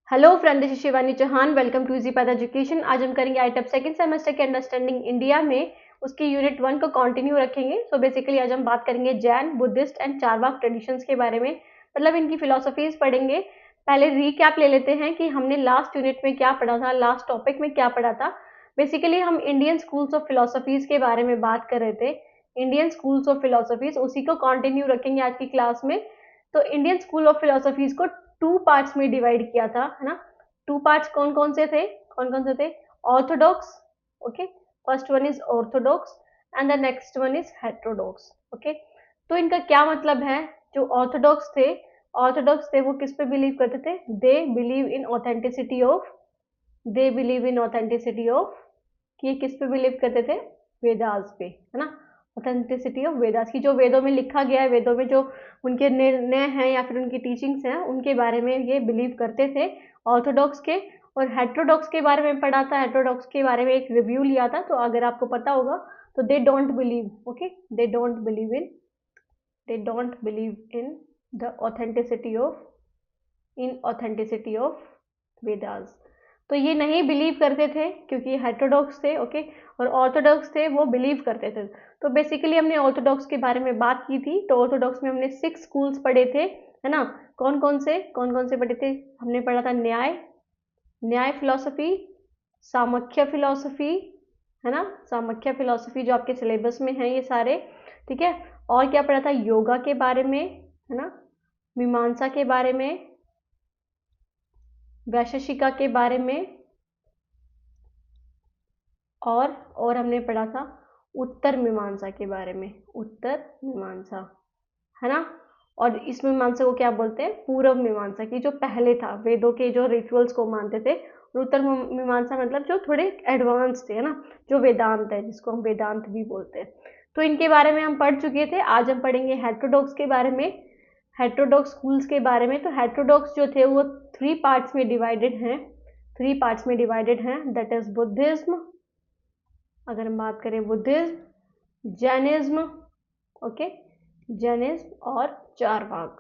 Hello friend, this is Shivani Chauhan. Welcome to easy path education. आज हम करेंगे आईटेप सेकंड सेमेस्टर के अंडरस्टैंडिंग इंडिया में उसकी यूनिट 1 को कंटिन्यू रखेंगे। सो बेसिकली आज हम बात करेंगे Jain, Buddhist and Charvaka traditions के बारे में, मतलब इनकी फिलोसफीज पढ़ेंगे। पहले रीकैप ले लेते हैं कि हमने लास्ट यूनिट में क्या पढ़ा था, लास्ट टॉपिक में क्या पढ़ा था। बेसिकली हम इंडियन स्कूल्स ऑफ फिलोसफीज के बारे में बात कर रहे थे। इंडियन स्कूल्स ऑफ फिलोसफीज उसी को कंटिन्यू रखेंगे आज की क्लास में। तो इंडियन स्कूल ऑफ फिलोसफीज को 2 पार्ट्स में डिवाइड किया था, है ना। 2 पार्ट्स कौन कौन से थे? Orthodox, okay. First one is Orthodox and the next one is heterodox, okay. तो इनका क्या मतलब है? जो ऑर्थोडॉक्स थे वो किस पे बिलीव करते थे? They believe in authenticity of कि ये किस पे बिलीव करते थे? वेदास पे, है ना। ऑथेंटिसिटी ऑफ वेदास की, जो वेदों में लिखा गया है, वेदों में जो उनके निर्णय हैं या फिर उनकी टीचिंग्स हैं, उनके बारे में ये बिलीव करते थे ऑर्थोडॉक्स के। और हेट्रोडॉक्स के बारे में पढ़ा था, हेट्रोडॉक्स के बारे में एक रिव्यू लिया था, तो अगर आपको पता होगा तो they don't believe, okay, they don't believe in the authenticity of Vedas. तो ये नहीं बिलीव करते थे क्योंकि हेट्रोडॉक्स थे, ओके। और ऑर्थोडॉक्स थे वो बिलीव करते थे। तो बेसिकली हमने ऑर्थोडॉक्स के बारे में बात की थी। तो ऑर्थोडॉक्स में हमने 6 स्कूल्स पढ़े थे, है ना। कौन कौन से पढ़े थे? हमने पढ़ा था न्याय फिलॉसफी, सामख्य फिलॉसफी, है ना। सामख्य फिलॉसफी जो आपके सिलेबस में है ये सारे, ठीक है। और क्या पढ़ा था? योगा के बारे में, है ना। मीमांसा के बारे में, वैशेषिका के बारे में, और हमने पढ़ा था उत्तर मीमांसा के बारे में, उत्तर मीमांसा, है ना। और इस मीमांसा को क्या बोलते हैं? पूर्व मीमांसा की, जो पहले था, वेदों के जो रिचुअल्स को मानते थे। और उत्तर मीमांसा मतलब जो थोड़े एडवांस थे, है ना, जो वेदांत है, जिसको हम वेदांत भी बोलते हैं। तो इनके बारे में हम पढ़ चुके थे। आज हम पढ़ेंगे हेट्रोडॉक्स के बारे में, हेट्रोडॉक्स स्कूल्स के बारे में। तो हेट्रोडॉक्स जो थे वो 3 पार्ट्स में डिवाइडेड हैं, दैट इज बुद्धिज्म, अगर हम बात करें बुद्धिज्म, जैनिज्म, ओके, जैनिज्म और चारवाक।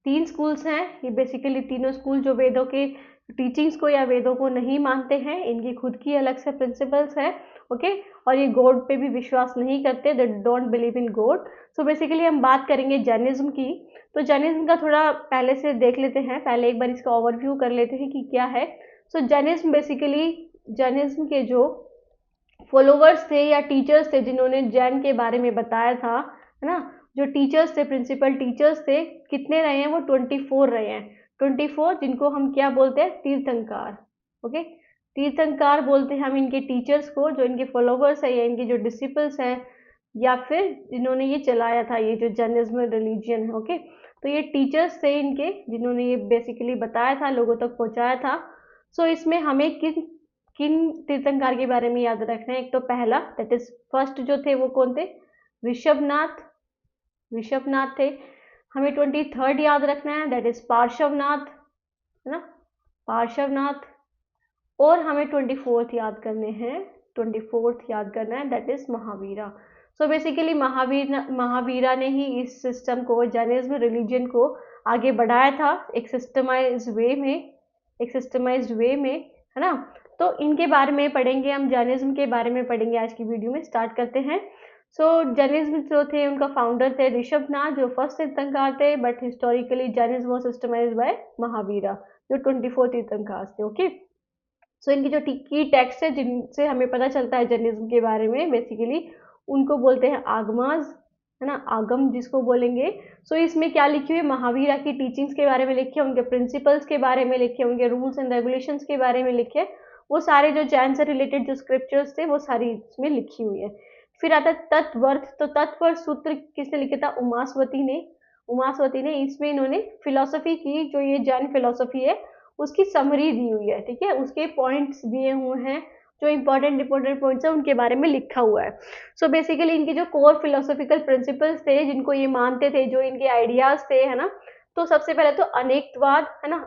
3 स्कूल्स हैं ये। बेसिकली तीनों स्कूल जो वेदों के टीचिंग्स को या वेदों को नहीं मानते हैं, इनकी खुद की अलग से प्रिंसिपल्स है, ओके। और ये गॉड पे भी विश्वास नहीं करते, they don't believe in God. So basically हम बात करेंगे जैनिज्म की। तो जैनिज्म का थोड़ा पहले से देख लेते हैं, पहले एक बार इसका ओवरव्यू कर लेते हैं कि क्या है। सो जैनिज्म बेसिकली, जैनिज्म के जो फॉलोवर्स थे या टीचर्स थे जिन्होंने जैन के बारे में बताया था, है ना, जो टीचर्स थे, प्रिंसिपल टीचर्स थे, कितने रहे हैं? वो 24 रहे हैं। 24, जिनको हम क्या बोलते हैं? तीर्थंकार, ओके। तीर्थंकार बोलते हैं हम इनके टीचर्स को, जो इनके फॉलोवर्स है या इनके जो डिसिपल्स हैं, या फिर जिन्होंने ये चलाया था, ये जो जैनिज्म रिलीजियन है, ओके। तो ये टीचर्स थे इनके, जिन्होंने ये बेसिकली बताया था, लोगों तक पहुंचाया था। सो इसमें हमें किन किन तीर्थंकार के बारे में याद रखना है? एक तो पहला, दैट इज फर्स्ट जो थे वो कौन थे? ऋषभनाथ थे। हमें 23rd याद रखना है, दैट इज पार्श्वनाथ, है ना, पार्श्वनाथ। और हमें 24th याद करने हैं, 24th याद करना है, that is Mahavira. So basically Mahavira ने ही इस सिस्टम को, जैनिज्म रिलीजन को आगे बढ़ाया था एक सिस्टमाइज्ड वे में, है ना। तो इनके बारे में पढ़ेंगे हम, जैनिज्म के बारे में पढ़ेंगे आज की वीडियो में। स्टार्ट करते हैं। सो जैनिज्म जो थे, उनका फाउंडर थे ऋषभनाथ, जो फर्स्ट तीर्थंकार थे, but historically Jainism was systematised by Mahavira, जो 24 तीर्थंकार थे, ओके। सो इनकी जो की टेक्स्ट है जिनसे हमें पता चलता है जैनिज्म के बारे में, बेसिकली उनको बोलते हैं आगमाज, है ना, आगम जिसको बोलेंगे। सो इसमें क्या लिखी हुई है? महावीरा की टीचिंग्स के बारे में लिखे, उनके प्रिंसिपल्स के बारे में लिखे, उनके रूल्स एंड रेगुलेशंस के बारे में लिखे। वो सारे जो जैन से रिलेटेड जो स्क्रिप्चर्स थे वो सारी इसमें लिखी हुई है। फिर आता है तत्वर्थ। तो तत्वर्थ सूत्र किसने लिखे था? उमास्वती ने। इसमें इन्होंने फिलोसफी की, जो ये जैन फिलोसफी है उसकी समरी दी हुई है, ठीक है, उसके पॉइंट्स दिए हुए हैं, जो इंपॉर्टेंट पॉइंट्स है उनके बारे में लिखा हुआ है। सो बेसिकली इनके जो कोर फिलोसॉफिकल प्रिंसिपल्स थे, जिनको ये मानते थे, जो इनके आइडियाज थे, है ना। तो सबसे पहले तो अनेकवाद, है ना,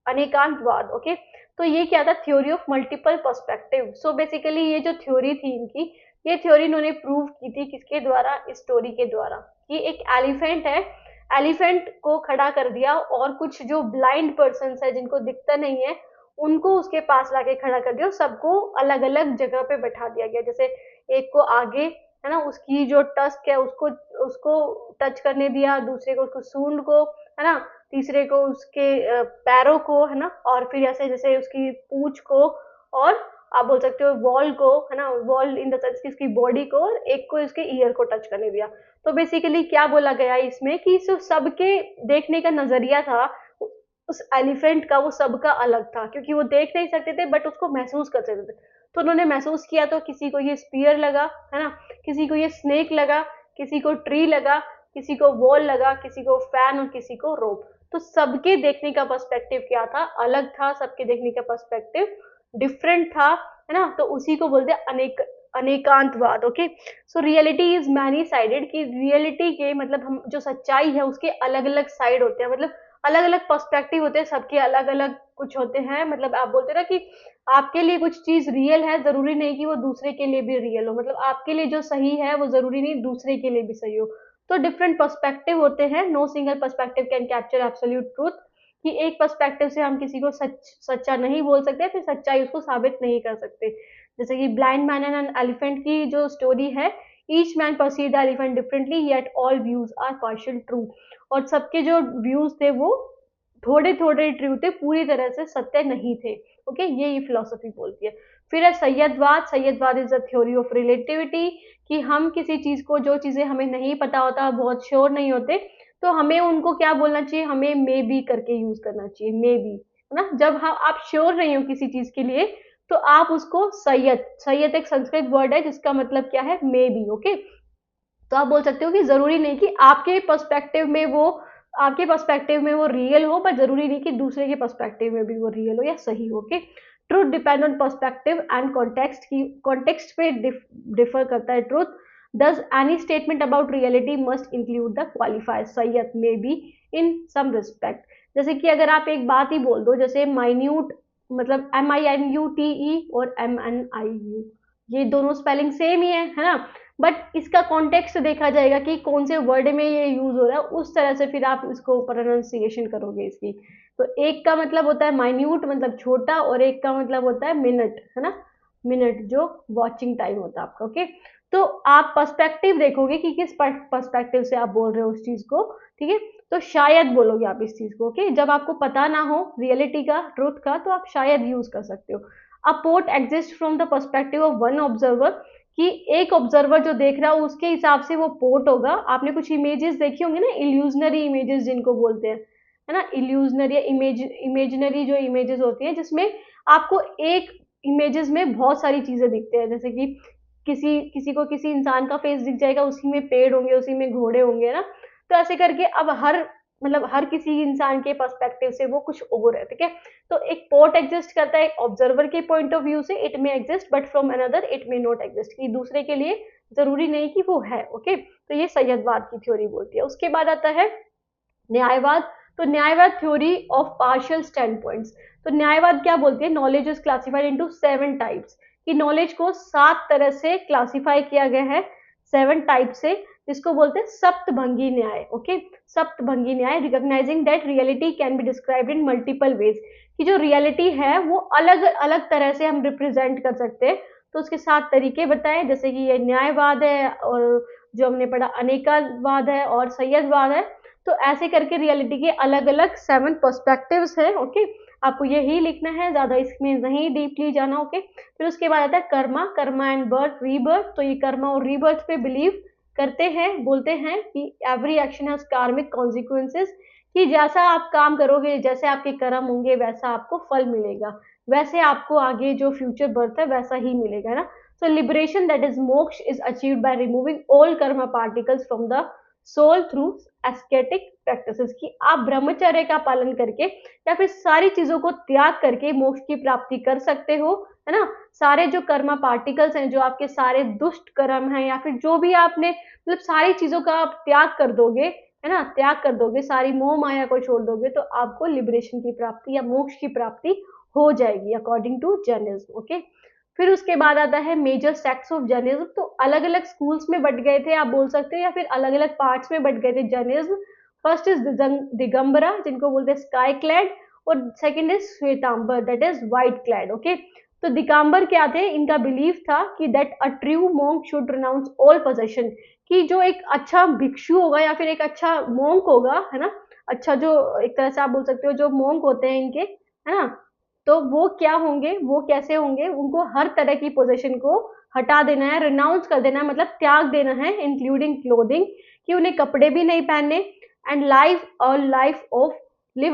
अनेकांतवाद, ओके। तो ये क्या था? Theory of multiple perspective. So basically ये जो थ्योरी थी इनकी, ये थ्योरी इन्होंने प्रूव की थी किसके द्वारा? इस स्टोरी के द्वारा। ये एक एलिफेंट है, एलिफेंट को खड़ा कर दिया और कुछ जो ब्लाइंड पर्सन है जिनको दिखता नहीं है उनको उसके पास लाके खड़ा कर दिया और सबको अलग अलग जगह पे बैठा दिया गया। जैसे एक को आगे, है ना, उसकी जो टस्क है उसको उसको टच करने दिया, दूसरे को उसको सूंड को, है ना, तीसरे को उसके पैरों को, है ना, और फिर ऐसे जैसे उसकी पूंछ को, और आप बोल सकते हो वॉल को, है ना, वॉल इन द सेंस की इसकी बॉडी को, और एक को इसके ईयर को टच करने दिया। तो बेसिकली क्या बोला गया इसमें कि सबके देखने का नजरिया था उस एलिफेंट का, वो सबका अलग था क्योंकि वो देख नहीं सकते थे बट उसको महसूस कर सकते थे। तो उन्होंने महसूस किया तो किसी को ये स्पीयर लगा, है ना, किसी को ये स्नेक लगा, किसी को ट्री लगा, किसी को वॉल लगा, किसी को फैन और किसी को रोप। तो सबके देखने का पर्सपेक्टिव क्या था, अलग था, सबके देखने का पर्सपेक्टिव डिफरेंट था, है ना। तो उसी को बोलते हैं Anekantavada. Okay, so reality is many sided, कि रियलिटी के मतलब हम जो सच्चाई है उसके अलग अलग साइड होते हैं, मतलब अलग अलग पर्सपेक्टिव होते हैं, सबके अलग अलग कुछ होते हैं। मतलब आप बोलते ना कि आपके लिए कुछ चीज रियल है, जरूरी नहीं कि वो दूसरे के लिए भी रियल हो, मतलब आपके लिए जो सही है वो जरूरी नहीं दूसरे के लिए भी सही हो। तो डिफरेंट पर्सपेक्टिव होते हैं, no single perspective can capture absolute truth, कि एक पर्सपेक्टिव से हम किसी को सच्चा नहीं बोल सकते, फिर सच्चाई उसको साबित नहीं कर सकते। जैसे कि ब्लाइंड मैन एंड एलिफेंट की जो स्टोरी है, each man perceive the elephant differently yet all views are partial true, और सबके जो व्यूज थे वो थोड़े थोड़े ट्रू थे, पूरी तरह से सत्य नहीं थे। ओके, ये फिलोसफी बोलती है। फिर है Syadvada. Syadvada is a theory of relativity, कि हम किसी चीज को, जो चीजें हमें नहीं पता होता, बहुत श्योर नहीं होते, तो हमें उनको क्या बोलना चाहिए, हमें मे बी करके यूज करना चाहिए, मे बी, है ना। जब हम आप श्योर नहीं हो किसी चीज के लिए तो आप उसको सैयद, सैयद एक संस्कृत वर्ड है जिसका मतलब क्या है, मे बी। ओके, तो आप बोल सकते हो कि जरूरी नहीं कि आपके पर्सपेक्टिव में वो रियल हो, पर जरूरी नहीं कि दूसरे के पर्सपेक्टिव में भी वो रियल हो या सही हो। Okay, truth depend on perspective and context, की कॉन्टेक्स्ट पे डिफर करता है truth. Does any statement about reality must include the qualifier सैयद, may be, in some respect. जैसे कि अगर आप एक बात ही बोल दो, जैसे माइन्यूट, मतलब MINUTE और MNIU, ये दोनों स्पेलिंग सेम ही है ना, बट इसका कॉन्टेक्स्ट देखा जाएगा कि कौन से वर्ड में ये यूज हो रहा है, उस तरह से फिर आप इसको प्रोनाउंसिएशन करोगे इसकी। तो एक का मतलब होता है माइन्यूट, मतलब छोटा, और एक का मतलब होता है मिनट, है ना, मिनट जो वॉचिंग टाइम होता है आपका। ओके, तो आप पर्सपेक्टिव देखोगे कि किस पर्सपेक्टिव से आप बोल रहे हो उस चीज को, ठीक है। तो शायद बोलोगे आप इस चीज को। ओके, जब आपको पता ना हो रियलिटी का, ट्रूथ का, तो आप शायद यूज कर सकते हो। A port exist from the perspective of one observer, कि एक ऑब्जर्वर जो देख रहा हो उसके हिसाब से वो पोर्ट होगा। आपने कुछ इमेजेस देखी होंगी ना, इल्यूजनरी इमेजेस जिनको बोलते हैं, है ना, इल्यूजनरी या इमेजिनरी जो इमेजेस होती है, जिसमें आपको एक इमेजेस में बहुत सारी चीजें दिखते हैं, जैसे कि किसी किसी को किसी इंसान का फेस दिख जाएगा, उसी में पेड़ होंगे, उसी में घोड़े होंगे ना। तो ऐसे करके अब हर किसी इंसान के पर्सपेक्टिव से वो कुछ और है, ठीक है। तो एक पोर्ट एग्जिस्ट करता है एक ऑब्जर्वर के पॉइंट ऑफ व्यू से, it may exist but from another it may not exist, कि दूसरे के लिए जरूरी नहीं कि वो है। ओके, तो ये सैयदवाद की थ्योरी बोलती है। उसके बाद आता है न्यायवाद। तो Nyayavada theory of partial standpoints. तो न्यायवाद क्या बोलती है, knowledge is classified into 7 types, कि नॉलेज को 7 तरह से क्लासिफाई किया गया है, 7 टाइप से, जिसको बोलते हैं सप्तभंगी न्याय। ओके, सप्तभंगी न्याय, recognising that reality can be described in multiple ways, कि जो रियलिटी है वो अलग अलग तरह से हम रिप्रेजेंट कर सकते हैं। तो उसके 7 तरीके बताए, जैसे कि ये न्यायवाद है, और जो हमने पढ़ा अनेकावाद है और सैयदवाद है। तो ऐसे करके रियलिटी के अलग अलग 7 पर्सपेक्टिव्स हैं। ओके, आपको यही लिखना है, ज्यादा इसमें नहीं डीपली जाना। ओके, फिर उसके बाद आता है Karma, Karma and birth, rebirth. तो ये कर्मा और रीबर्थ पे बिलीव करते हैं, बोलते हैं कि एवरी एक्शन हैज कार्मिक कॉन्सिक्वेंसेस, कि जैसा आप काम करोगे, जैसे आपके कर्म होंगे, वैसा आपको फल मिलेगा, वैसे आपको आगे जो फ्यूचर बर्थ है वैसा ही मिलेगा ना। So liberation, that is moksha, is achieved by removing all karma particles from the soul through ascetic practices, की आप ब्रह्मचर्य का पालन करके या फिर सारी चीजों को त्याग करके मोक्ष की प्राप्ति कर सकते हो, है ना। सारे जो कर्मा पार्टिकल्स हैं, जो आपके सारे दुष्ट कर्म हैं, या फिर जो भी आपने, मतलब सारी चीजों का आप त्याग कर दोगे, है ना, त्याग कर दोगे, सारी मोह माया को छोड़ दोगे, तो आपको लिबरेशन की प्राप्ति या मोक्ष की प्राप्ति हो जाएगी अकॉर्डिंग टू जैनिज्म। ओके, फिर उसके बाद आता है मेजर सेक्ट्स ऑफ जैनिज्म। तो अलग अलग स्कूल्स में बट गए थे, आप बोल सकते हो, या फिर अलग अलग पार्ट्स में बट गए थे जैनिज्म। फर्स्ट इज दिगंबरा जिनको बोलते हैं स्काई क्लैड, और second is Shvetambar that is white clad. Okay, तो दिगंबर क्या थे, इनका बिलीफ था कि that a true monk should renounce all possession, कि जो एक अच्छा भिक्षु होगा या फिर एक अच्छा मॉन्क होगा, है ना, अच्छा जो एक तरह से आप बोल सकते हो जो मॉन्क होते हैं इनके, है ना, तो वो क्या होंगे, वो कैसे होंगे, उनको हर तरह की पोजेशन को हटा देना है, रिनाउंस कर देना है, मतलब त्याग देना है, इंक्लूडिंग क्लोथिंग, कि उन्हें कपड़े भी नहीं पहनने, and live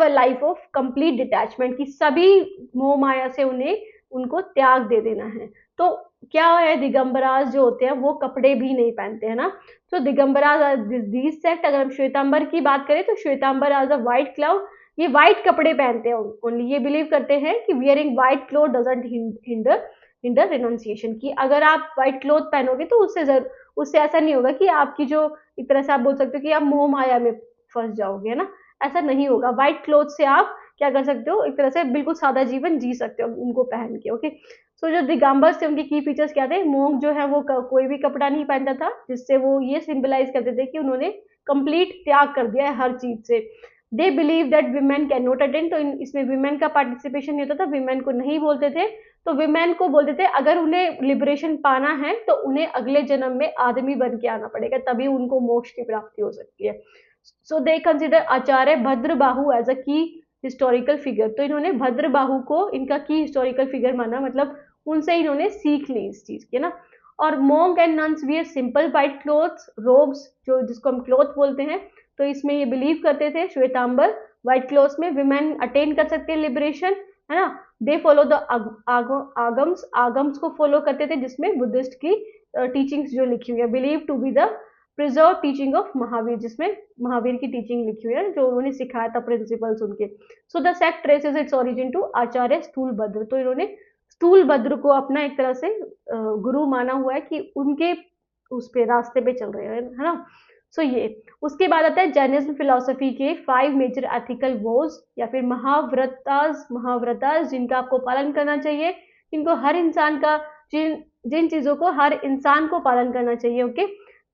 a life of complete detachment, की सभी मोह माया से उन्हें उनको त्याग दे देना है। तो क्या है, दिगंबराज जो होते हैं वो कपड़े भी नहीं पहनते हैं ना, तो दिगंबराज दीज सेक्ट, अगर हम श्वेतांबर की बात करें तो Shvetambar as a white cloud, ये व्हाइट कपड़े पहनते हैं ओनली, ये बिलीव करते हैं कि wearing white cloth doesn't hinder renunciation, की अगर आप व्हाइट क्लोथ पहनोगे तो उससे ऐसा नहीं होगा कि आपकी जो एक तरह से आप बोल सकते हो कि आप मोह माया में फंस जाओगे, है ना, ऐसा नहीं होगा। व्हाइट क्लोथ से आप क्या कर सकते हो, एक तरह से बिल्कुल सादा जीवन जी सकते हो उनको पहन के। ओके, सो जो दिगंबर्स थे उनके की फीचर्स क्या थे, मोंक जो है वो कोई भी कपड़ा नहीं पहनता था, जिससे वो ये सिंबलाइज करते थे कि उन्होंने कंप्लीट त्याग कर दिया है हर चीज से। They believe that women can not attend, तो इसमें विमेन का पार्टिसिपेशन नहीं होता था, विमेन को नहीं बोलते थे, तो विमेन को बोलते थे अगर उन्हें लिबरेशन पाना है तो उन्हें अगले जन्म में आदमी बन के आना पड़ेगा, तभी उनको मोक्ष की प्राप्ति हो सकती है। So they consider Acharya Bhadrabahu as a key historical figure, तो इन्होंने भद्रबाहु को इनका की हिस्टोरिकल फिगर माना, मतलब उनसे इन्होंने सीख ली इस चीज की ना। और monk and nuns wear simple white clothes, ropes जो जिसको हम क्लोथ बोलते हैं, तो इसमें ये बिलीव करते थे श्वेतांबर व्हाइट क्लोथ्स में विमेन अटेन कर सकते हैं लिबरेशन, है ना। दे फॉलो द आगम्स को फॉलो करते थे, जिसमें बुद्धिस्ट की टीचिंग्स जो लिखी हुई है, believe to be the preserve teaching of Mahavir, जिसमें महावीर की टीचिंग लिखी हुई है जो उन्होंने सिखाया था प्रिंसिपल्स उनके। So the sect traces its origin to Acharya Sthulabhadra, तो इन्होंने स्थूलभद्र को अपना एक तरह से गुरु माना हुआ है कि उनके उस पे रास्ते पे चल रहे हैं, है ना। सो ये उसके बाद आता है जैनिज्म फिलोसफी के 5 मेजर एथिकल वोज या फिर महाव्रतास जिनका आपको पालन करना चाहिए, जिनको हर इंसान का जिन जिन चीजों को हर इंसान को पालन करना चाहिए। ओके,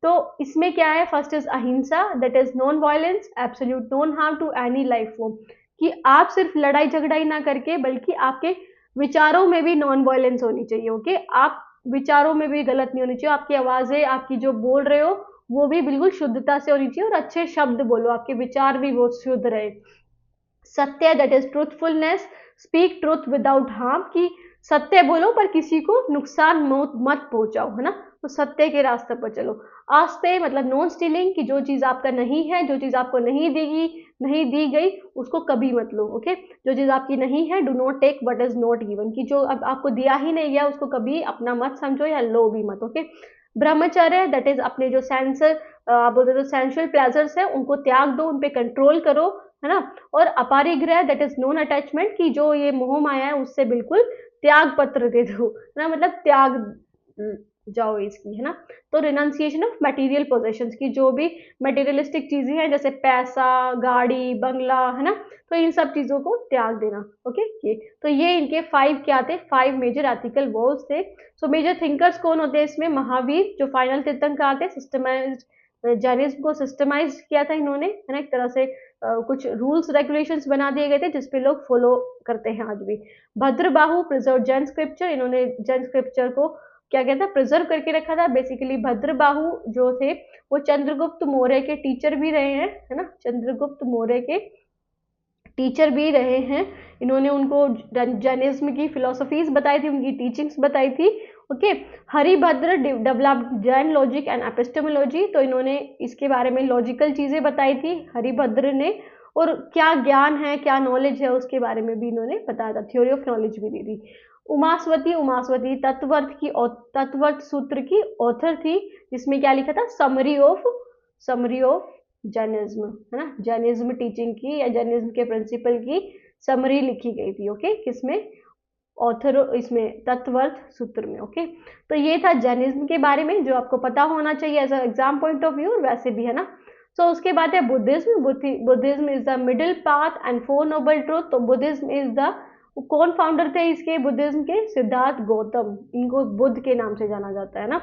तो इसमें क्या है, first is ahimsa that is non violence, absolute non harm to any life form, कि आप सिर्फ लड़ाई झगड़ा ही ना करके बल्कि आपके विचारों में भी नॉन वायलेंस होनी चाहिए। ओके, आप विचारों में भी गलत नहीं होनी चाहिए, आपकी आवाजें आपकी जो बोल रहे हो वो भी बिल्कुल शुद्धता से होनी चाहिए और अच्छे शब्द बोलो, आपके विचार भी बहुत शुद्ध रहे। सत्य that is truthfulness, speak truth without harm, की सत्य बोलो पर किसी को नुकसान मत पहुंचाओ, है ना, तो सत्य के रास्ते पर चलो। आस्ते मतलब नॉन स्टीलिंग, की जो चीज आपका नहीं है, जो चीज आपको नहीं दी गई उसको कभी मत लो। ओके, जो चीज आपकी नहीं है, do not take what is not given, की जो अब आपको दिया ही नहीं गया उसको कभी अपना मत समझो या लो भी मत। ओके, ब्रह्मचर्य दैट इज अपने जो आप बोलते हो सेंसुअल प्लेजर्स है उनको त्याग दो, उन पे कंट्रोल करो, है ना। और अपरिग्रह दैट इज नॉन अटैचमेंट, की जो ये मोह माया है उससे बिल्कुल त्याग पत्र दे दो, है ना, मतलब त्याग जाओ इसकी, है ना। तो रिनाउंसिएशन ऑफ मटेरियल पोजेशंस, की जो भी मटेरियलिस्टिक चीजें हैं जैसे पैसा, गाड़ी, बंगला, है ना, तो इन सब चीजों को त्याग देना। ओके, ये इनके 5 क्या थे, 5 मेजर एथिकल वॉल्स थे। सो मेजर थिंकर्स कौन होते हैं इसमें, महावीर जो फाइनल तीर्थंकर थे, सिस्टमाइज्ड जैनिज्म को सिस्टमाइज किया था इन्होंने, है ना, एक तरह से कुछ रूल्स रेगुलेशंस बना दिए गए थे जिसपे लोग फॉलो करते हैं आज भी। भद्रबाहु प्रिजर्व जैन स्क्रिप्चर, इन्होंने जैन स्क्रिप्चर को क्या कहता है प्रिजर्व करके रखा था। बेसिकली भद्रबाहु जो थे वो चंद्रगुप्त मौर्य के टीचर भी रहे हैं, है ना, चंद्रगुप्त मौर्य के टीचर भी रहे हैं। इन्होंने उनको जैनिज्म की फिलोसफीज बताई थी, उनकी टीचिंग्स बताई थी। Okay, Haribhadra developed Jain logic and epistemology, तो इन्होंने इसके बारे में लॉजिकल चीजें बताई थी हरिभद्र ने, और क्या ज्ञान है क्या नॉलेज है उसके बारे में भी इन्होंने बताया था, थ्योरी ऑफ नॉलेज भी दी थी। उमास्वती तत्वर्थ सूत्र की ऑथर थी, जिसमें क्या लिखा था, समरी ऑफ जैनिज्म, है ना, जैनिज्म टीचिंग की या जैनिज्म के प्रिंसिपल की समरी लिखी गई थी। ओके, किसमें, ऑथर इसमें तत्वर्थ सूत्र में। ओके, तो ये था जैनिज्म के बारे में जो आपको पता होना चाहिए as exam point of view, वैसे भी, है ना। सो उसके बाद है Buddhism is the middle path and 4 noble truth, तो बुद्धिज्म इज द, कौन फाउंडर थे इसके बुद्धिज्म के, सिद्धार्थ गौतम, इनको बुद्ध के नाम से जाना जाता है ना।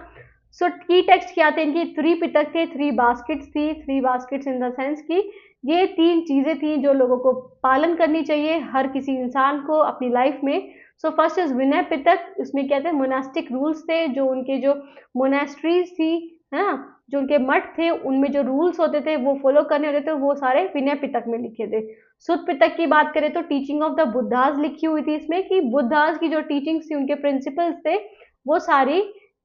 सो की टेक्स्ट क्या थे इनके, 3 पिटक थे, 3 बास्केट्स थी, 3 बास्केट्स इन द सेंस की ये 3 चीजें थी जो लोगों को पालन करनी चाहिए हर किसी इंसान को अपनी लाइफ में। So first is Vinaya Pitaka, इसमें क्या थे, मोनास्टिक रूल्स थे, जो उनके जो मोनास्ट्रीज थी, है ना, जो उनके मठ थे उनमें जो रूल्स होते थे वो फॉलो करने होते थे, वो सारे विनय पिटक में लिखे थे। सुत पिटक की बात करें तो टीचिंग ऑफ द बुद्धास लिखी हुई थी इसमें, कि बुद्धास की जो टीचिंग्स थी, उनके प्रिंसिपल्स थे, वो सारी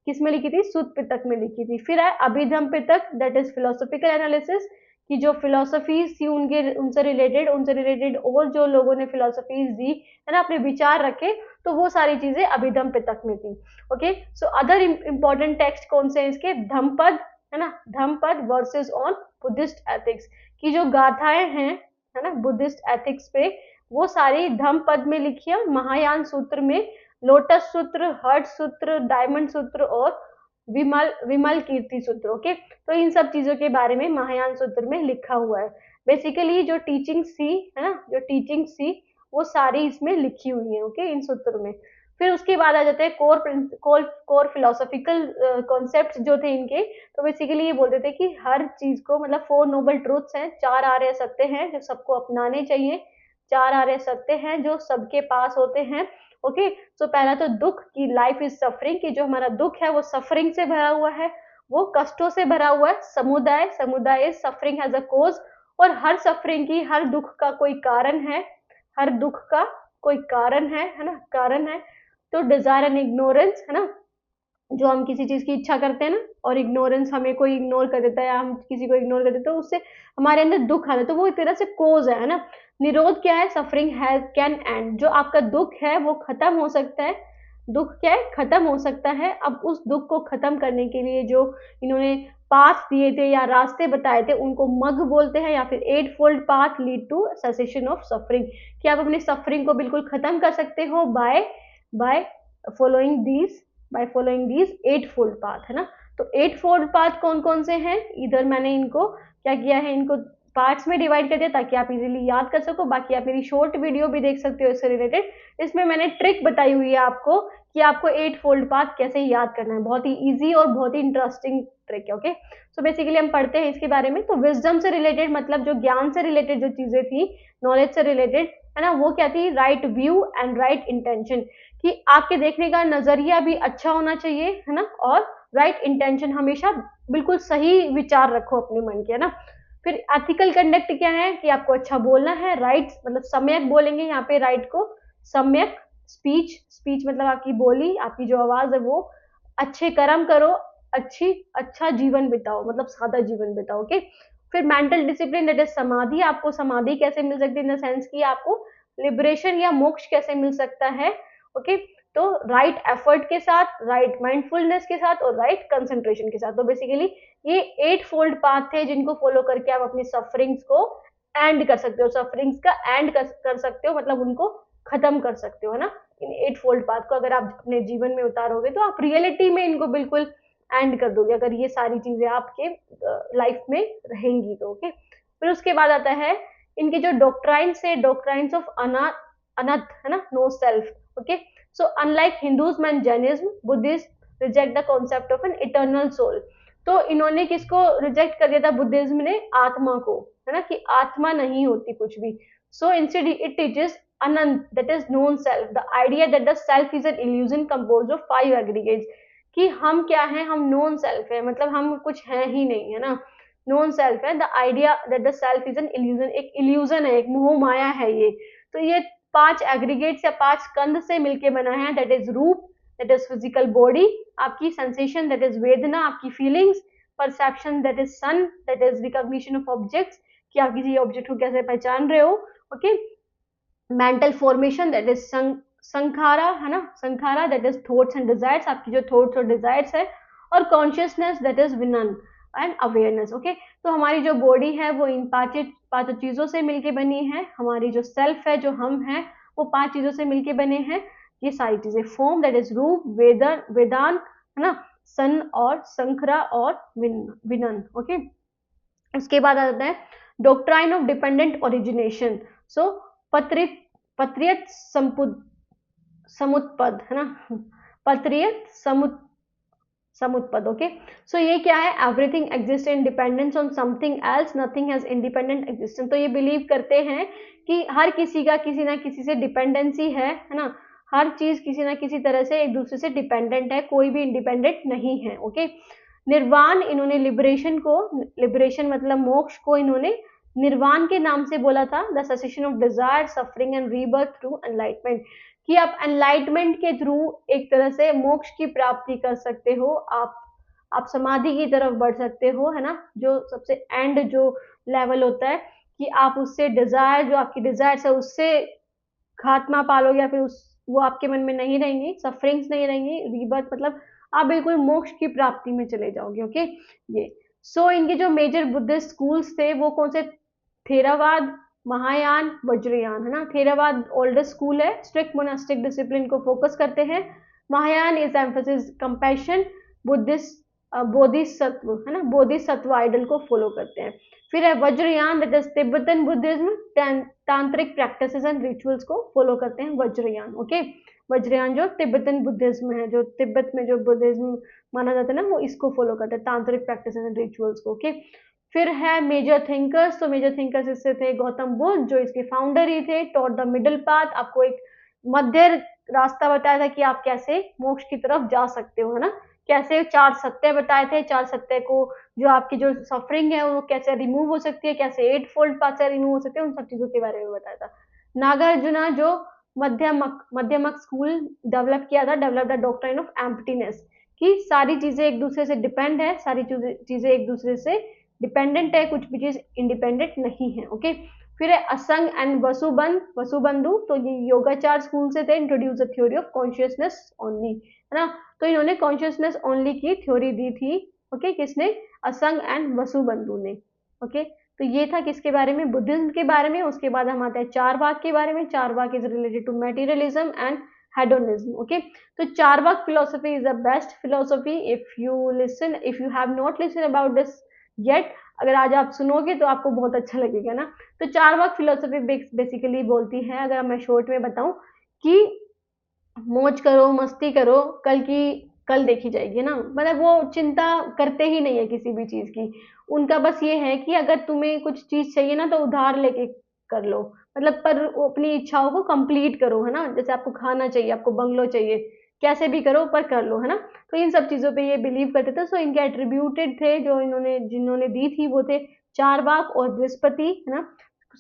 किसमें लिखी थी, सुत पिटक में लिखी थी। फिर है अभिधम पिटक, दैट इज फिलोसॉफिकल एनालिसिस, की जो फिलोसफीज थी उनके उनसे रिलेटेड और जो लोगों ने फिलोसफीज दी, है ना, अपने विचार रखे, तो वो सारी चीजें अभिधम पिटक में थी। Okay, so other important text कौन से हैं इसके, धम्मपद, है ना, Dhammapada versus on Buddhist ethics की जो गाथाएं हैं, है ना, बुद्धिस्ट एथिक्स पे, वो सारी धम्मपद में लिखी है। महायान सूत्र में लोटस सूत्र, हर्ट सूत्र, डायमंड सूत्र और विमल विमल कीर्ति सूत्र। ओके, तो इन सब चीजों के बारे में महायान सूत्र में लिखा हुआ है। बेसिकली जो टीचिंग्स थी, है ना, जो टीचिंग्स थी वो सारी इसमें लिखी हुई है। ओके, इन सूत्र में। फिर उसके बाद आ जाते हैं कोर फिलोसॉफिकल कॉन्सेप्ट जो थे इनके। तो बेसिकली ये बोलते थे कि हर चीज को, मतलब 4 नोबल ट्रूथ्स हैं, 4 आर्य सत्य हैं जो सबको अपनाने चाहिए, 4 आर्य सत्य हैं जो सबके पास होते हैं। ओके, सो पहला तो दुख की, लाइफ इज सफरिंग, की जो हमारा दुख है वो सफरिंग से भरा हुआ है, वो कष्टों से भरा हुआ है। समुदाय इज सफरिंग एज अ कोज, और हर सफरिंग की, हर दुख का कोई कारण है, हर दुख का कोई कारण है ना, कारण है। तो डिजायर एंड इग्नोरेंस, है ना, जो हम किसी चीज की इच्छा करते हैं ना, और इग्नोरेंस, हमें कोई इग्नोर कर देता है या हम किसी को इग्नोर कर देते हैं, तो उससे हमारे अंदर दुख आता है, तो वो एक तरह से कोज है ना। निरोध क्या है, सफरिंग हैज कैन एंड, जो आपका दुख है वो खत्म हो सकता है, दुख क्या है, खत्म हो सकता है। अब उस दुख को खत्म करने के लिए जो इन्होंने पाथ दिए थे या रास्ते बताए थे, उनको मग बोलते हैं, या फिर 8 fold path lead to cessation of suffering, कि आप अपनी सफरिंग को बिल्कुल खत्म कर सकते हो by by following these by following these 8 fold path, है ना। तो 8 फोल्ड पाथ कौन कौन से हैं, इधर मैंने इनको क्या किया है, इनको पार्ट्स में डिवाइड कर दिया ताकि आप इजीली याद कर सको। बाकी आप मेरी शॉर्ट वीडियो भी देख सकते हो इससे रिलेटेड, इसमें मैंने ट्रिक बताई हुई है आपको कि आपको 8 फोल्ड पाथ कैसे याद करना है, बहुत ही इजी और बहुत ही इंटरेस्टिंग ट्रिक है। ओके, सो बेसिकली हम पढ़ते हैं इसके बारे में। तो विजडम से रिलेटेड, मतलब जो ज्ञान से रिलेटेड जो चीजें थी, नॉलेज से रिलेटेड, है ना, वो क्या थी, right view and right intention, कि आपके देखने का नजरिया भी अच्छा होना चाहिए, है ना, और राइट इंटेंशन, हमेशा बिल्कुल सही विचार रखो अपने मन के, है ना। फिर एथिकल कंडक्ट क्या है, कि आपको अच्छा बोलना है, राइट मतलब सम्यक बोलेंगे यहाँ पे, राइट को सम्यक, स्पीच मतलब आपकी बोली, आपकी जो आवाज है वो, अच्छे कर्म करो, अच्छा जीवन बिताओ, मतलब सादा जीवन बिताओ। ओके, फिर मेंटल डिसिप्लिन, दैट इज समाधि, आपको समाधि कैसे मिल सकती है, इन द सेंस की आपको लिबरेशन या मोक्ष कैसे मिल सकता है। ओके, तो राइट एफर्ट के साथ, राइट माइंडफुलनेस के साथ और राइट कंसंट्रेशन के साथ। तो बेसिकली ये 8 फोल्ड पाथ थे जिनको फॉलो करके आप अपनी सफरिंग्स को एंड कर सकते हो, सफरिंग्स का एंड कर सकते हो, मतलब उनको खत्म कर सकते हो, है ना। इन 8 फोल्ड पाथ को अगर आप अपने जीवन में उतारोगे तो आप रियलिटी में इनको बिल्कुल एंड कर दोगे, अगर ये सारी चीजें आपके लाइफ में रहेंगी तो। ओके, फिर उसके बाद आता है इनके जो डॉक्ट्राइन्स है, डॉक्ट्राइन्स ऑफ अनथ, है ना, no self. Okay, so unlike Hinduism and Jainism, Buddhist reject the concept of an eternal soul. तो इन्होंने किसको रिजेक्ट कर दिया था, बुद्धिज्म ने आत्मा को, है ना, कि आत्मा नहीं होती कुछ भी। So instead it teaches Anant, that is known self, the idea that the self is an illusion composed of 5 aggregates, कि हम क्या है, हम नोन सेल्फ है, मतलब हम कुछ है ही नहीं, है ना, नोन सेल्फ है। The idea that the self is an illusion, एक इल्यूजन है, एक मोह माया है ये। तो ये 5 एग्रीगेट्स या 5 स्कंद से मिलके बना है, that is rupa, that is physical body, आपकी सेंसेशन, दैट इज वेदना, आपकी feelings, perception, that is sanna, that is recognition of objects, कि आप किसी ऑब्जेक्ट को कैसे पहचान रहे हो। Okay, mental formation, that is sankhara, है ना, sankhara, that is thoughts and desires, आपकी जो थॉट्स और डिजायर्स है, और consciousness, that is vinnana and awareness. Okay, तो हमारी जो बॉडी है वो इन पांचों चीजों से मिलके बनी है, हमारी जो सेल्फ है, जो हम है, वो 5 चीजों से मिलके बने हैं। ये सारी चीजें, फॉर्म दैट इज रूप, वेदान, है ना, सन और संखरा और विनन। ओके, उसके बाद आता है डॉक्ट्राइन ऑफ डिपेंडेंट ओरिजिनेशन। सो पत्रियत समुत्पद, है ना, पत्रियत समुत्पद। ओके, सो ये क्या है, everything exist in dependence on something else, nothing has independent existence. तो ये बिलीव करते हैं कि हर किसी का किसी ना किसी से डिपेंडेंसी है ना, हर चीज किसी ना किसी तरह से एक दूसरे से डिपेंडेंट है, कोई भी इंडिपेंडेंट नहीं है। ओके, निर्वाण, इन्होंने लिबरेशन को, लिबरेशन मतलब मोक्ष को, इन्होंने निर्वाण के नाम से बोला था, the cessation of desire, suffering and rebirth through enlightenment, कि आप एनलाइटमेंट के थ्रू एक तरह से मोक्ष की प्राप्ति कर सकते हो, आप समाधि की तरफ बढ़ सकते हो, है ना, जो सबसे एंड जो लेवल होता है कि आप उससे डिजायर, जो आपकी डिजायर्स है उससे खात्मा पालोगे, या फिर उस वो आपके मन में नहीं रहेंगी, सफरिंग्स नहीं रहेंगी, रीबर्थ मतलब आप बिल्कुल मोक्ष की प्राप्ति में चले जाओगे। ओके, ये सो इनके जो मेजर बुद्धिस्ट स्कूल्स थे वो कौन से, थेरावाद, महायान, वज्रयान, है ना। थेरावाद ओल्डेस्ट स्कूल है, स्ट्रिक्ट मोनास्टिक डिसिप्लिन को फोकस करते हैं। Mahayana is emphasis compassion, Buddhist Bodhisattva, है ना, बोधिसत्व आइडल को फॉलो करते हैं। फिर है Vajrayana, that is Tibetan Buddhism, तांत्रिक प्रैक्टिसेस एंड रिचुअल्स को फॉलो करते हैं वज्रयान। ओके, वज्रयान जो तिब्बतन बुद्धिज्म है, जो तिब्बत में जो बुद्धिज्म माना जाता है ना, वो इसको फॉलो करते हैं, तांत्रिक प्रैक्टिसेस एंड रिचुअल्स को। ओके, फिर है मेजर थिंकर्स, तो मेजर थिंकर्स इससे थे गौतम बुद्ध, जो इसके फाउंडर ही थे, टॉट द मिडिल पाथ, आपको एक मध्य रास्ता बताया था कि आप कैसे मोक्ष की तरफ जा सकते हो, है ना, कैसे चार सत्य बताए थे, चार सत्य को, जो आपकी जो सफरिंग है वो कैसे रिमूव हो सकती है, कैसे 8 फोल्ड पाथ से रिमूव हो सकते हैं, उन सब चीजों के बारे में बताया था। नागार्जुना जो मध्यमक स्कूल डेवलप किया था, develop the doctrine of emptiness, कि सारी चीजें एक दूसरे से डिपेंड है, सारी चीजें एक दूसरे से डिपेंडेंट है, कुछ भी चीज इंडिपेंडेंट नहीं है। ओके, फिर है असंग एंड वसुबंधु, तो ये योगाचार स्कूल से थे, introduce the theory of consciousness only, है ना, तो इन्होंने कॉन्शियसनेस ओनली की थ्योरी दी थी। ओके, किसने, असंग एंड वसुबंधु ने। ओके, तो ये था किसके बारे में, बुद्धिज्म के बारे में। उसके बाद हम आते हैं चारवाक के बारे में। Charvaka is related to materialism and hedonism. Okay, तो Charvaka philosophy is the best philosophy, if you have not listen about this yet, अगर आज आप सुनोगे तो आपको बहुत अच्छा लगेगा ना। तो चारवाक फिलोसफी बेसिकली बोलती है, अगर मैं शॉर्ट में बताऊं, कि मौज करो, मस्ती करो, कल देखी जाएगी ना, मतलब वो चिंता करते ही नहीं है किसी भी चीज की। उनका बस ये है कि अगर तुम्हें कुछ चीज चाहिए ना तो उधार लेके कर लो, मतलब पर अपनी इच्छाओं को कंप्लीट करो, है ना, जैसे आपको खाना चाहिए, आपको बंगलो चाहिए, कैसे भी करो पर कर लो, है ना। तो इन सब चीजों पे ये बिलीव करते थे। सो इनके एट्रीब्यूटेड थे, जो इन्होंने जिन्होंने दी थी वो थे चारवाक और बृहस्पति, है ना।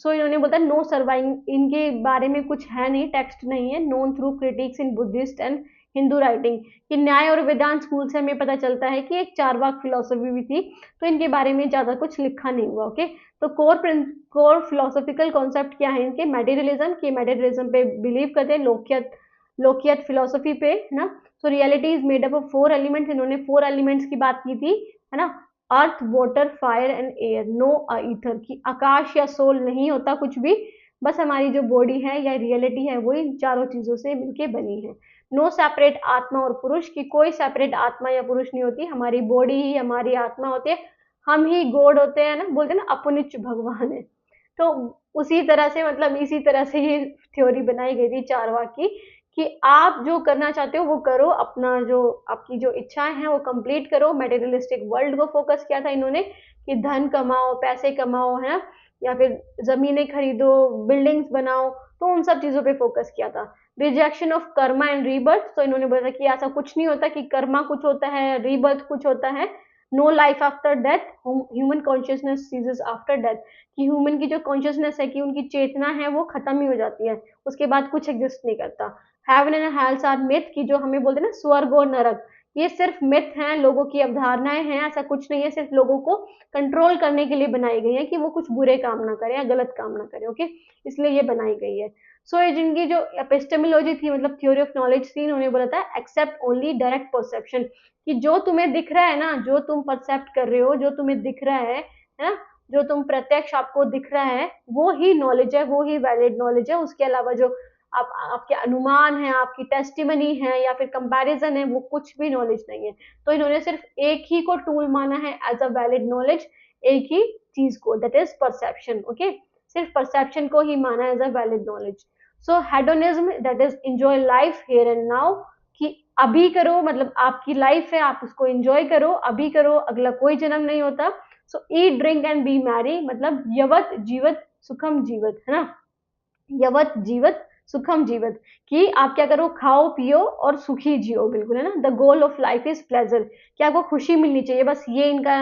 सो इन्होंने बोला नो सर्वाइंग, इनके बारे में कुछ है नहीं, टेक्स्ट नहीं है, known through critics in Buddhist and Hindu writing, कि न्याय और वेदांत स्कूल से हमें पता चलता है कि एक चारवाक फिलोसफी भी थी, तो इनके बारे में ज्यादा कुछ लिखा नहीं हुआ। ओके, तो कोर फिलोसफिकल कॉन्सेप्ट क्या है इनके, मेटेरियलिज्म, की मेटेरियलिज्म पे बिलीव करते हैं, लोकियत फिलोसफी पे, है ना। So reality is made up of 4 elements, इन्होंने 4 एलिमेंट्स की बात की थी, है ना, earth, water, fire and air, no ether, की आकाश या सोल नहीं होता कुछ भी, बस हमारी जो बॉडी है या रियलिटी है वो इन चारों चीजों से मिलके बनी है। नो सेपरेट आत्मा और पुरुष, की कोई सेपरेट आत्मा या पुरुष नहीं होती, हमारी बॉडी ही हमारी आत्मा होती है, हम ही गॉड होते हैं ना, बोलते हैं ना अपनिच भगवान है। तो उसी तरह से, मतलब इसी तरह से ये थ्योरी बनाई गई थी चारवाक की, कि आप जो करना चाहते हो वो करो, अपना जो आपकी जो इच्छाएं हैं वो कंप्लीट करो। मेटेरियलिस्टिक वर्ल्ड को फोकस किया था इन्होंने, कि धन कमाओ, पैसे कमाओ, है ना, या फिर जमीनें खरीदो, बिल्डिंग्स बनाओ, तो उन सब चीजों पे फोकस किया था। Rejection of Karma and rebirth, तो इन्होंने बोला कि ऐसा कुछ नहीं होता कि कर्मा कुछ होता है, रीबर्थ कुछ होता है, no life after death, human consciousness ceases after death, कि ह्यूमन की जो कॉन्शियसनेस है, कि उनकी चेतना है वो खत्म ही हो जाती है, उसके बाद कुछ एग्जिस्ट नहीं करता। हेवन एंड हेल्स आर मिथ, की जो हमें बोलते हैं ना स्वर्ग और नरक, ये सिर्फ मिथ हैं, लोगों की अवधारणाएं हैं, ऐसा कुछ नहीं है, सिर्फ लोगों को कंट्रोल करने के लिए बनाई गई है, कि वो कुछ बुरे काम ना करें या गलत काम ना करें। ओके, इसलिए ये बनाई गई है। सो ये जिनकी जो एपिस्टेमोलॉजी थी, मतलब थ्योरी ऑफ नॉलेज थी, उन्होंने बोला था एक्सेप्ट ओनली डायरेक्ट परसेप्शन, कि जो तुम्हें दिख रहा है ना, जो तुम परसेप्ट कर रहे हो, जो तुम्हें दिख रहा है ना, जो तुम प्रत्यक्ष आपको दिख रहा है, वो ही नॉलेज है, वो ही वैलिड नॉलेज है। उसके अलावा जो आपके अनुमान है, आपकी टेस्टिमनी है या फिर कंपैरिजन है, वो कुछ भी नॉलेज नहीं है। तो इन्होंने सिर्फ एक ही को टूल माना है एज अ वैलिड नॉलेज, एक ही चीज को, दैट इज परसेप्शन। ओके, सिर्फ परसेप्शन को ही माना as a valid knowledge. So hedonism, that is enjoy life here and now, कि अभी करो, मतलब आपकी लाइफ है, आप उसको एंजॉय करो, अभी करो, अगला कोई जन्म नहीं होता। So eat drink and be merry, मतलब यवत जीवत सुखम जीवत, है ना, यवत जीवत सुखम जीवत, कि आप क्या करो, खाओ पियो और सुखी जियो, बिल्कुल, है ना। The goal of life is pleasure, कि आपको खुशी मिलनी चाहिए, बस ये इनका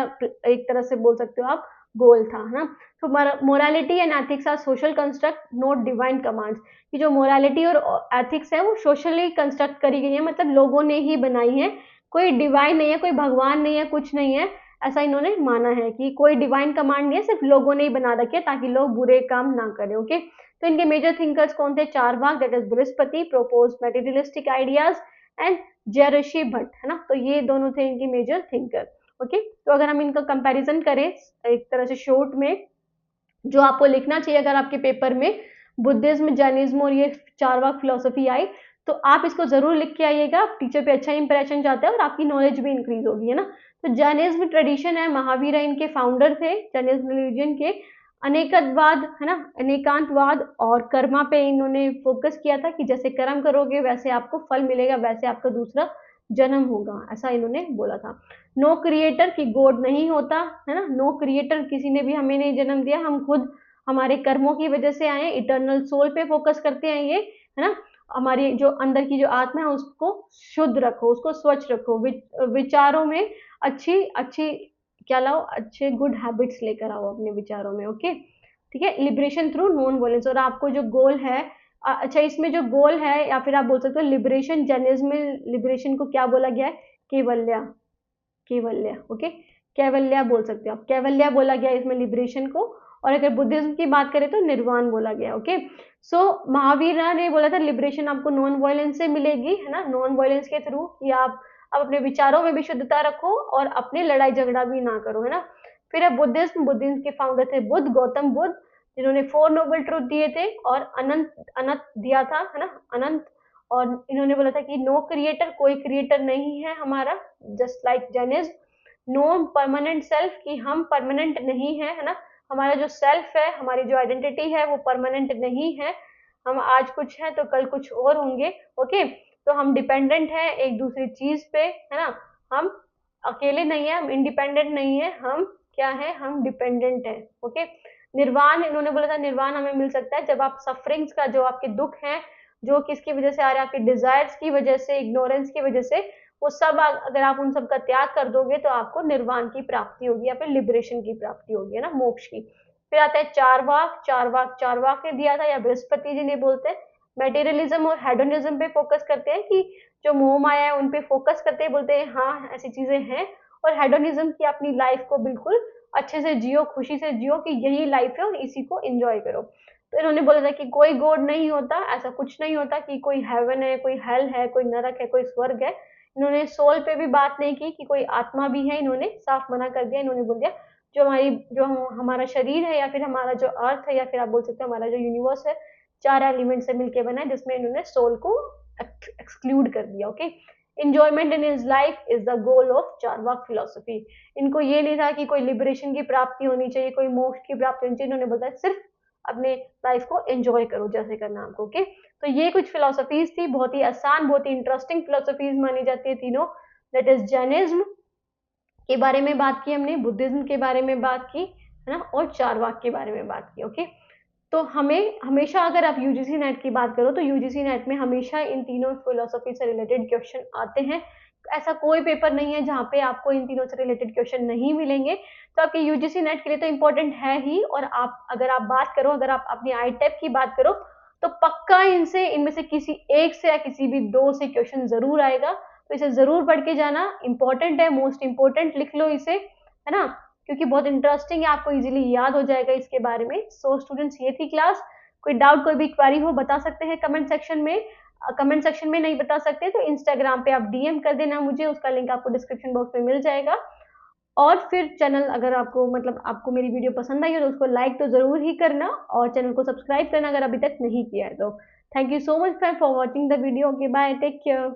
एक तरह से बोल सकते हो आप गोल था, है ना। तो morality and ethics are social construct not divine commands, कि जो मोरालिटी और एथिक्स है वो सोशली कंस्ट्रक्ट करी गई है, मतलब लोगों ने ही बनाई है, कोई डिवाइन नहीं है, कोई भगवान नहीं है, कुछ नहीं है, ऐसा इन्होंने माना है कि कोई डिवाइन कमांड नहीं है, सिर्फ लोगों ने ही बना रखी है ताकि लोग बुरे काम ना करें। ओके, तो इनके मेजर थिंकर्स कौन थे, Charvaka, that is Brihaspati, propose materialistic ideas, and Jayarashi Bhatt, है ना। तो ये दोनों थे इनके मेजर थिंकर। ओके, तो अगर हम इनका कंपैरिजन करें एक तरह से शॉर्ट में, जो आपको लिखना चाहिए अगर आपके पेपर में बुद्धिज्म, जैनिज्म और ये चारवाक फिलोसफी आई, तो आप इसको जरूर लिख के आइएगा, टीचर पे अच्छा इंप्रेशन जाता है और आपकी नॉलेज भी इंक्रीज होगी, है ना। तो जैनिज्म ट्रेडिशन है, महावीर इनके फाउंडर थे जैनिज्म रिलीजन के। अनेकतवाद, है ना, अनेकांतवाद और कर्मा पे इन्होंने फोकस किया था, कि जैसे कर्म करोगे वैसे आपको फल मिलेगा, वैसे आपका दूसरा जन्म होगा, ऐसा इन्होंने बोला था। नो क्रिएटर, की गॉड नहीं होता, है ना, नो क्रिएटर, किसी ने भी हमें नहीं जन्म दिया, हम खुद हमारे कर्मों की वजह से आए, इटर्नल सोल पे फोकस करते हैं ये, है ना। हमारी जो अंदर की जो आत्मा है उसको शुद्ध रखो, उसको स्वच्छ रखो, विचारों में अच्छी अच्छी क्या लाओ, अच्छे गुड हैबिट्स लेकर आओ अपने विचारों में। ओके, ठीक है, लिबरेशन थ्रू नॉन वायलेंस, और आपको जो गोल है, अच्छा इसमें जो गोल है, या फिर आप बोल सकते हो लिबरेशन, जैनिज्म में लिबरेशन को क्या बोला गया है, केवल्या, केवल्य। ओके, कैवल्या बोल सकते हो आप, कैवल्या बोला गया इसमें लिबरेशन को। और अगर बुद्धिज्म की बात करें तो निर्वाण बोला गया। ओके, सो महावीर ने बोला था लिबरेशन आपको नॉन वायलेंस से मिलेगी, है ना, नॉन वायलेंस के थ्रू, कि आप अपने विचारों में भी शुद्धता रखो और अपने लड़ाई झगड़ा भी ना करो, है ना। फिर है बुद्धिज्म, बुद्धिज्म के फाउंडर थे बुद्ध, गौतम बुद्ध, जिन्होंने 4 नोबल ट्रूथ दिए थे और अनंत अनंत दिया था, है ना, अनंत। और इन्होंने बोला था कि नो क्रिएटर, कोई क्रिएटर नहीं है हमारा, just like Jainism. No permanent self, कि हम परमानेंट नहीं है ना, हमारा जो सेल्फ है, हमारी जो आइडेंटिटी है वो परमानेंट नहीं है, हम आज कुछ है तो कल कुछ और होंगे। ओके, तो हम डिपेंडेंट है एक दूसरी चीज पे, है ना, हम अकेले नहीं है, हम इंडिपेंडेंट नहीं है, हम क्या है, हम डिपेंडेंट है। ओके, निर्वाण, इन्होंने बोला था निर्वाण हमें मिल सकता है जब आप सफरिंग्स का, जो आपके दुख है, जो किसकी वजह से आ रहा है, आपके डिजायर्स की वजह से, इग्नोरेंस की वजह से, वो सब अगर आप उन सब का त्याग कर दोगे तो आपको निर्वाण की प्राप्ति होगी, या फिर लिबरेशन की प्राप्ति होगी, है ना, मोक्ष की। फिर आता है चारवाक, चारवाक चारवाक ने दिया था, या बृहस्पति जी ने बोलते हैं, मेटेरियलिज्म और हेडोनिज्म पे फोकस करते हैं, कि जो मोह माया है उन पे फोकस करते हैं, बोलते हैं हाँ ऐसी चीजें हैं। और हेडोनिज्म की अपनी लाइफ को बिल्कुल अच्छे से जियो, खुशी से जियो, कि यही लाइफ है और इसी को एंजॉय करो। तो इन्होंने बोला था कि कोई गॉड नहीं होता, ऐसा कुछ नहीं होता कि कोई हेवन है, कोई हेल है, कोई नरक है, कोई स्वर्ग है। इन्होंने सोल पे भी बात नहीं की कि कोई आत्मा भी है, इन्होंने साफ मना कर दिया। इन्होंने बोल दिया जो हमारा शरीर है, या फिर हमारा जो अर्थ है, या फिर आप बोल सकते हो हमारा जो यूनिवर्स है, 4 एलिमेंट से मिलकर बना है, जिसमें इन्होंने सोल को एक्सक्लूड कर दिया। Okay, enjoyment in his life is the goal of Charvaka philosophy. इनको ये नहीं था कि कोई लिबरेशन की प्राप्ति होनी चाहिए, कोई मोक्ष की प्राप्ति होनी चाहिए, इन्होंने बोला सिर्फ अपने लाइफ को एंजॉय करो जैसे करना आपको। ओके, तो ये कुछ फिलोसफीज थी, बहुत ही आसान, बहुत ही इंटरेस्टिंग फिलोसफीज मानी जाती है तीनों। दैट इज जैनिज्म के बारे में बात की हमने, बुद्धिज्म के बारे में बात की, है ना, और चारवाक के बारे में बात की। ओके, तो हमें हमेशा, अगर आप यूजीसी नेट की बात करो तो यूजीसी नेट में हमेशा इन तीनों फिलोसफी से रिलेटेड क्वेश्चन आते हैं। ऐसा कोई पेपर नहीं है जहाँ पे आपको इन तीनों से रिलेटेड क्वेश्चन नहीं मिलेंगे। तो आपके यूजीसी नेट के लिए तो इम्पोर्टेंट है ही, और आप अगर आप बात करो, अगर आप अपनी आई टेप की बात करो, तो पक्का इनमें से किसी एक से या किसी भी 2 से क्वेश्चन जरूर आएगा। तो इसे जरूर पढ़ के जाना, इंपॉर्टेंट है, मोस्ट इंपॉर्टेंट लिख लो इसे, है ना, क्योंकि बहुत इंटरेस्टिंग है, आपको इजीली याद हो जाएगा इसके बारे में। सो स्टूडेंट्स, ये थी क्लास। कोई डाउट, कोई भी क्वेरी हो बता सकते हैं कमेंट सेक्शन में। कमेंट सेक्शन में नहीं बता सकते तो इंस्टाग्राम पे आप डीएम कर देना मुझे, उसका लिंक आपको डिस्क्रिप्शन बॉक्स में मिल जाएगा। और फिर चैनल, अगर आपको मतलब आपको मेरी वीडियो पसंद आई हो तो उसको लाइक तो जरूर ही करना, और चैनल को सब्सक्राइब करना अगर अभी तक नहीं किया है तो। Thank you so much for watching the video. Okay, bye, take care.